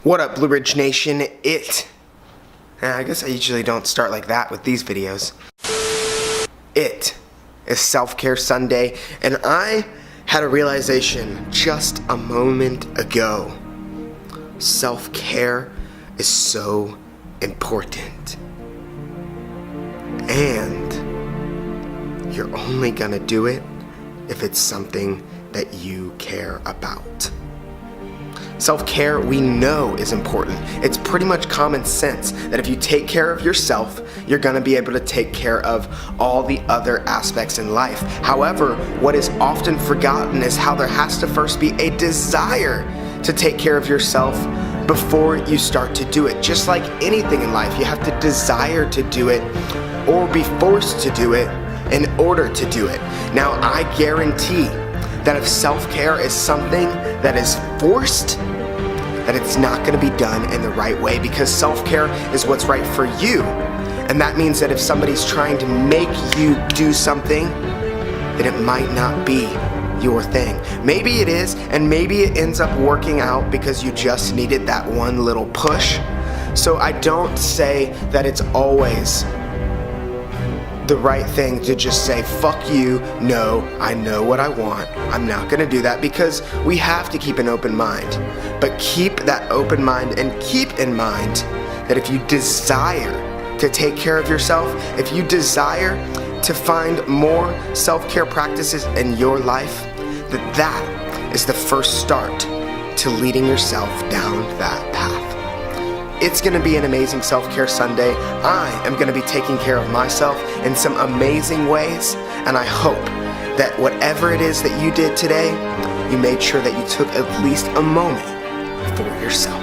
What up, Blue Ridge Nation? I guess I usually don't start like that with these videos. It is Self-Care Sunday, and I had a realization just a moment ago. Self-care is so important. And you're only gonna do it if it's something that you care about. Self-care, we know, is important. It's pretty much common sense that if you take care of yourself, you're gonna be able to take care of all the other aspects in life. However, what is often forgotten is how there has to first be a desire to take care of yourself before you start to do it. Just like anything in life, you have to desire to do it or be forced to do it in order to do it. Now, I guarantee that if self-care is something that is forced, that it's not going to be done in the right way, because self-care is what's right for you. And that means that if somebody's trying to make you do something, then it might not be your thing. Maybe it is, and maybe it ends up working out because you just needed that one little push. So I don't say that it's always the right thing to just say, fuck you, no, I know what I want, I'm not gonna do that, because we have to keep an open mind. But keep that open mind, and keep in mind that if you desire to take care of yourself, if you desire to find more self-care practices in your life, that is the first start to leading yourself down that path. It's going to be an amazing self-care Sunday. I am going to be taking care of myself in some amazing ways, and I hope that whatever it is that you did today, you made sure that you took at least a moment for yourself.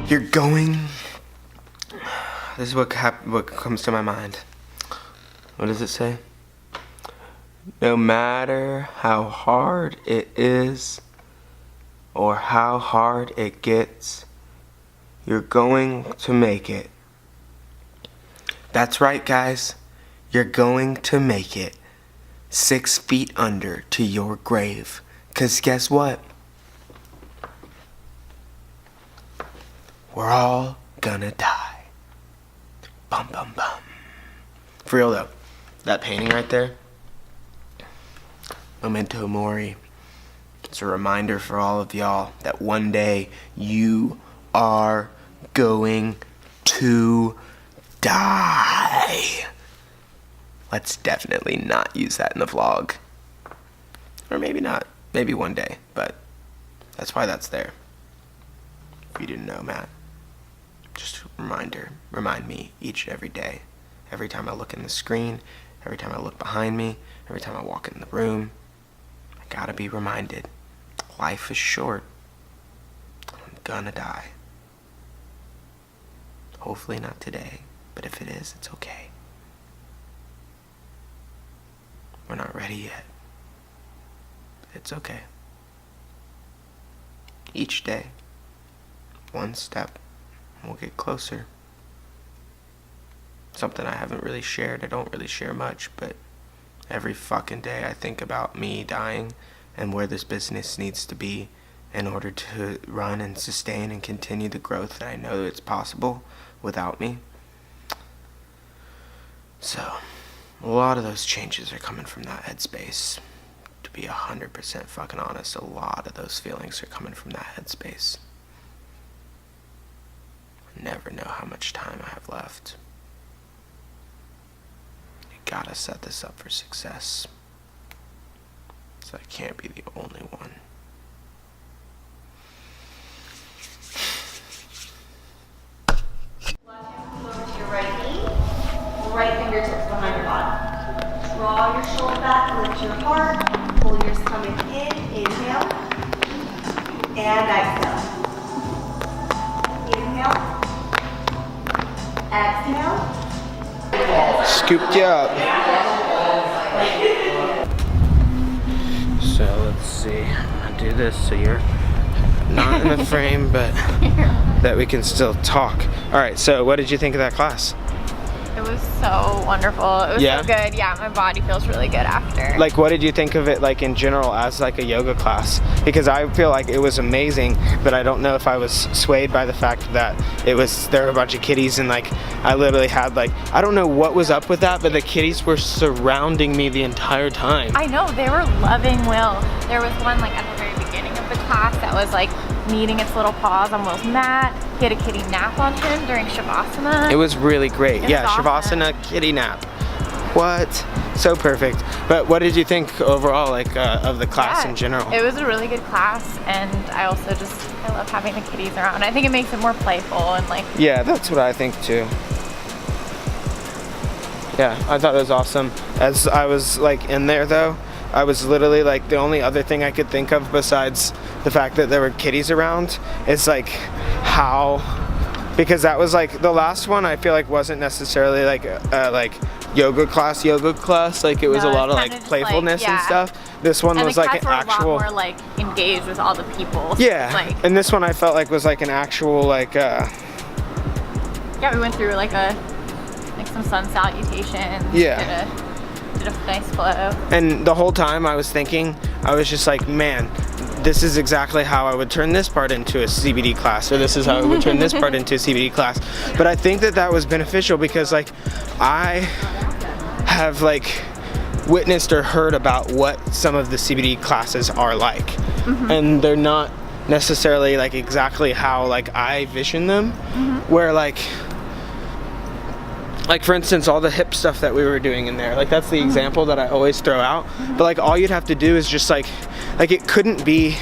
You're going... This is what comes to my mind. What does it say? No matter how hard it is or how hard it gets, you're going to make it. That's right, guys. You're going to make it 6 feet under to your grave. 'Cause guess what? We're all gonna die. Bum bum bum. For real though, that painting right there, Memento Mori, it's a reminder for all of y'all that one day you are going to die. Let's definitely not use that in the vlog. Or maybe not, maybe one day, but that's why that's there. If you didn't know, Matt. Just a reminder, remind me each and every day. Every time I look in the screen, every time I look behind me, every time I walk in the room, I gotta be reminded. Life is short. I'm gonna die. Hopefully not today, but if it is, it's okay. We're not ready yet. It's okay. Each day, one step, we'll get closer. Something I haven't really shared. I don't really share much, but every fucking day I think about me dying and where this business needs to be in order to run and sustain and continue the growth that I know it's possible without me. So, a lot of those changes are coming from that headspace. To be 100% fucking honest, a lot of those feelings are coming from that headspace. Never know how much time I have left. You gotta set this up for success. So I can't be the only one. Left hand over to your right knee, right fingertips behind your body. Draw draw your shoulder back, lift your heart, pull your stomach in, inhale, and exhale. Inhale, exhale. Scooped you up. So let's see. I'll do this so you're not in the frame, but that we can still talk. All right, so what did you think of that class? It was so wonderful. It was so good. Yeah, my body feels really good after. Like, what did you think of it, like, in general as like a yoga class? Because I feel like it was amazing, but I don't know if I was swayed by the fact that there were a bunch of kiddies, and like I literally had like, I don't know what was up with that, but the kiddies were surrounding me the entire time. I know, they were loving Will. There was one like at the very beginning of the class that was like kneading its little paws on Will's mat. He had a kitty nap on him during Shavasana. It was really great. Yeah, awesome. Shavasana kitty nap. What? So perfect. But what did you think overall, like, of the class in general? It was a really good class, and I also I love having the kitties around. I think it makes it more playful and like. Yeah, that's what I think too. Yeah, I thought it was awesome. As I was like in there though, I was literally like, the only other thing I could think of besides the fact that there were kitties around is like how, because that was like the last one I feel like wasn't necessarily like yoga class, like it was a lot of like playfulness and stuff. This one was like an actual, a lot more like engaged with all the people. Yeah, like, and this one I felt like was like an actual like yeah, we went through like some sun salutations. Yeah. Did a nice flow. And the whole time I was thinking, I was just like, man, this is exactly how I would turn this part into a CBD class, or this is how I would turn this part into a CBD class. But I think that was beneficial because like I have like witnessed or heard about what some of the CBD classes are like, and they're not necessarily like exactly how like I vision them, where like for instance, all the hip stuff that we were doing in there, like that's the example that I always throw out. But like all you'd have to do is just like it couldn't be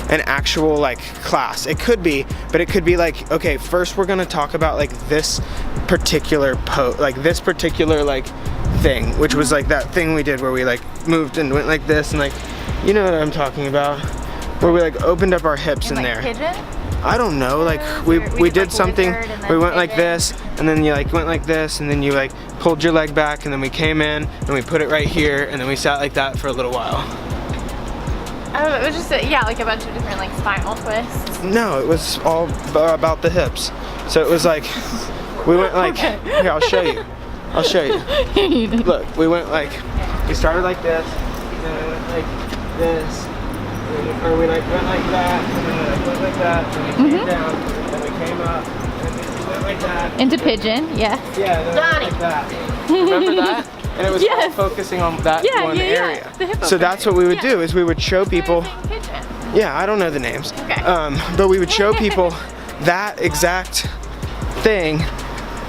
an actual like class. It could be, but it could be like, okay, first we're gonna talk about like this particular this particular like thing, which was like that thing we did where we like moved and went like this, and like, you know what I'm talking about, where we like opened up our hips in like there. Pigeon? I don't know, like we did like something, we went like this, and then you like went like this, and then you like pulled your leg back, and then we came in and we put it right here, and then we sat like that for a little while. I don't know, it was just yeah, like a bunch of different like spinal twists. No, it was all about the hips. So it was like, we went like, here, I'll show you. Look, we went like, we started like this, and then we went like this, or we like went like that, and then we like went like that, and we came down, and we came up, and then we went like that. Into pigeon, yeah. Yeah, and then we went like that. Remember that? And it was all focusing on that one area. So that's what we would do, is we would show people. Yeah, I don't know the names. Okay. But we would show people that exact thing,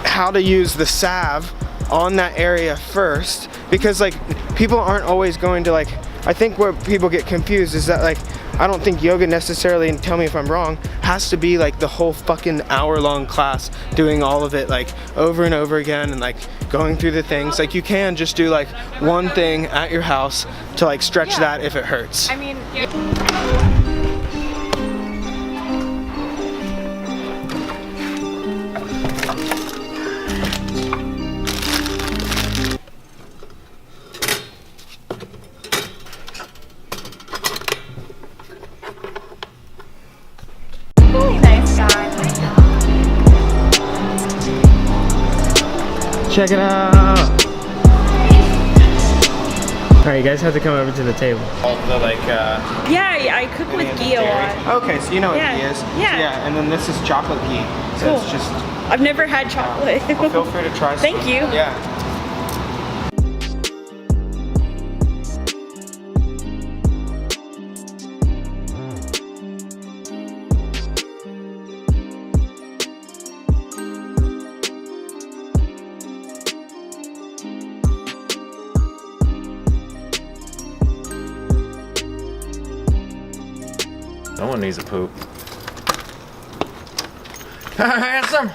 how to use the salve on that area first, because like people aren't always going to like, I think where people get confused is that like, I don't think yoga necessarily, and tell me if I'm wrong, has to be like the whole fucking hour-long class doing all of it like over and over again and like going through the things. Like you can just do like one thing at your house to like stretch that if it hurts. I mean, Check it out! Alright, you guys have to come over to the table. All the like, yeah, I cook with ghee a lot. Okay, so you know what ghee is. Yeah. Yeah, and then this is chocolate ghee. So it's just... I've never had chocolate. Well, feel free to try some. Thank you. Yeah. Someone needs a poop. Handsome.